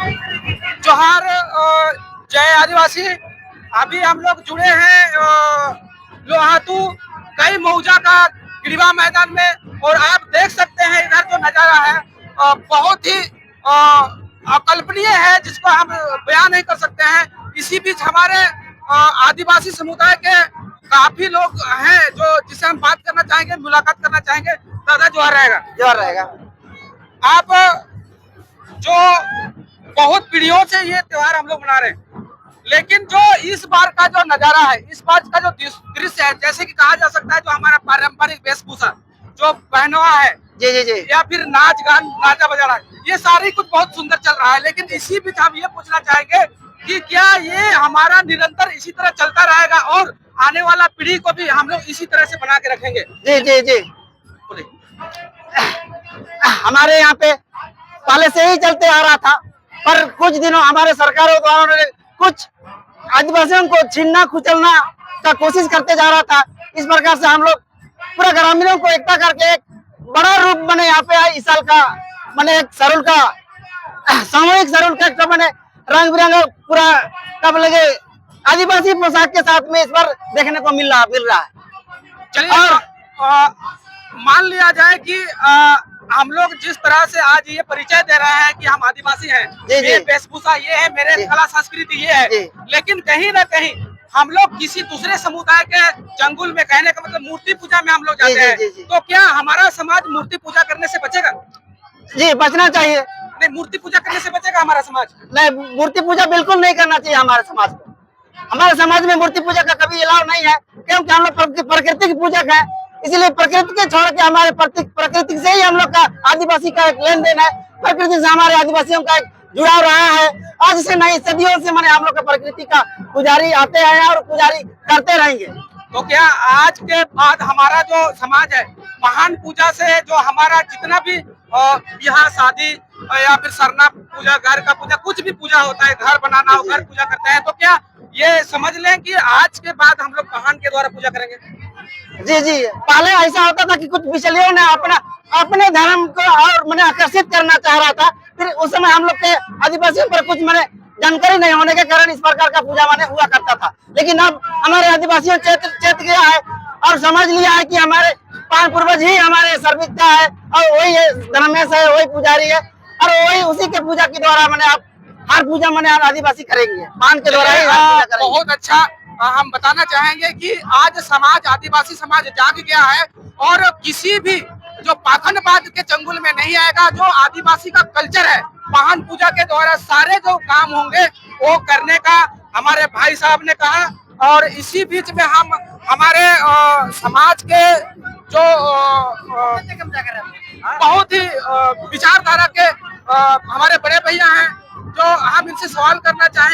जोहार जय आदिवासी। अभी हम लोग जुड़े हैं लोहातू कई मौजा का क्रीड़ा मैदान में, और आप देख सकते हैं इधर जो नजारा है बहुत ही अकल्पनीय है, जिसको हम बयान नहीं कर सकते हैं। इसी बीच हमारे आदिवासी समुदाय के काफी लोग हैं जो जिससे हम बात करना चाहेंगे, मुलाकात करना चाहेंगे। दादा जोहार रहेगा। जोर रहेगा। आप जो बहुत पीढ़ियों से ये त्योहार हम लोग मना रहे हैं, लेकिन जो इस बार का जो नजारा है, इस बार का जो दृश्य है, जैसे कि कहा जा सकता है जो हमारा पारंपरिक वेशभूषा, जो पहनावा है, जी जी जी या फिर नाच गान नाचा बजाना, ये सारी कुछ बहुत सुंदर चल रहा है। लेकिन इसी बीच हम ये पूछना चाहेंगे कि क्या ये हमारा निरंतर इसी तरह चलता रहेगा और आने वाला पीढ़ी को भी हम लोग इसी तरह से बना के रखेंगे? जी जी जी हमारे यहाँ पे पहले से ही चलते आ रहा था, पर कुछ दिनों हमारे सरकारों द्वारा ने कुछ आदिवासियों को छीनना कुचलना का कोशिश करते जा रहा था। इस प्रकार से हम लोग पूरा ग्रामीणों को एकता करके एक बड़ा रूप बने यहाँ पे इस साल का मैंने एक सरुल का सामूहिक सरुल का मैंने रंग बिरंगा पूरा कब लगे आदिवासी पोशाक के साथ में इस बार देखने को मिल रहा है। चलिए, और मान लिया जाए कि हम लोग जिस तरह से आज ये परिचय दे रहे हैं कि हम आदिवासी हैं, ये वेशभूषा ये है, मेरे कला संस्कृति ये है, लेकिन कहीं ना कहीं हम लोग किसी दूसरे समुदाय के चंगुल में, कहने का मतलब मूर्ति पूजा में हम लोग जाते हैं, तो क्या हमारा समाज मूर्ति पूजा करने से बचेगा? जी, बचना चाहिए। नहीं, मूर्ति पूजा करने से बचेगा हमारा समाज? नहीं, मूर्ति पूजा बिल्कुल नहीं करना चाहिए हमारे समाज को। हमारे समाज में मूर्ति पूजा का कभी अलाव नहीं है, क्योंकि हम लोग प्रकृति की पूजक है। इसलिए प्रकृति के छोड़ के हमारे प्रकृति से ही हम लोग का आदिवासी का एक लेन देन है। प्रकृति से हमारे आदिवासियों का एक जुड़ाव रहा है। आज से नहीं, सदियों से मैंने हम लोग का प्रकृति का पुजारी आते हैं और पुजारी करते रहेंगे। तो क्या आज के बाद हमारा जो समाज है, महान पूजा से जो हमारा जितना भी यहाँ शादी या फिर सरना पूजा, घर का पूजा, कुछ भी पूजा होता है, घर बनाना हो, घर पूजा करते हैं, तो क्या ये समझ लें कि आज के बाद हम लोग महान के द्वारा पूजा करेंगे? जी जी, पहले ऐसा होता था कि कुछ बिचलियों ने अपने धर्म को और मैंने आकर्षित करना चाह रहा था। फिर उस समय हम लोग के आदिवासियों पर कुछ मैंने जानकारी नहीं होने के कारण इस प्रकार का पूजा माने हुआ करता था। लेकिन अब हमारे आदिवासियों चेत गया है और समझ लिया है कि हमारे पूर्वज ही हमारे सर्वज्ञता है और वही धर्मेश है, वही पुजारी है, और वही उसी के पूजा के द्वारा मैंने आप हर पूजा मैंने आदिवासी करेंगे, पान के द्वारा ही पूजा करेंगे। बहुत अच्छा। हम बताना चाहेंगे कि आज समाज, आदिवासी समाज जाग गया है और किसी भी जो पाखंडवाद के चंगुल में नहीं आएगा। जो आदिवासी का कल्चर है, वाहन पूजा के द्वारा सारे जो काम होंगे वो करने का हमारे भाई साहब ने कहा। और इसी बीच में हम हमारे समाज के जो बहुत ही विचारधारा के हमारे बड़े भैया हैं, जो हम इनसे सवाल करना चाहेंगे।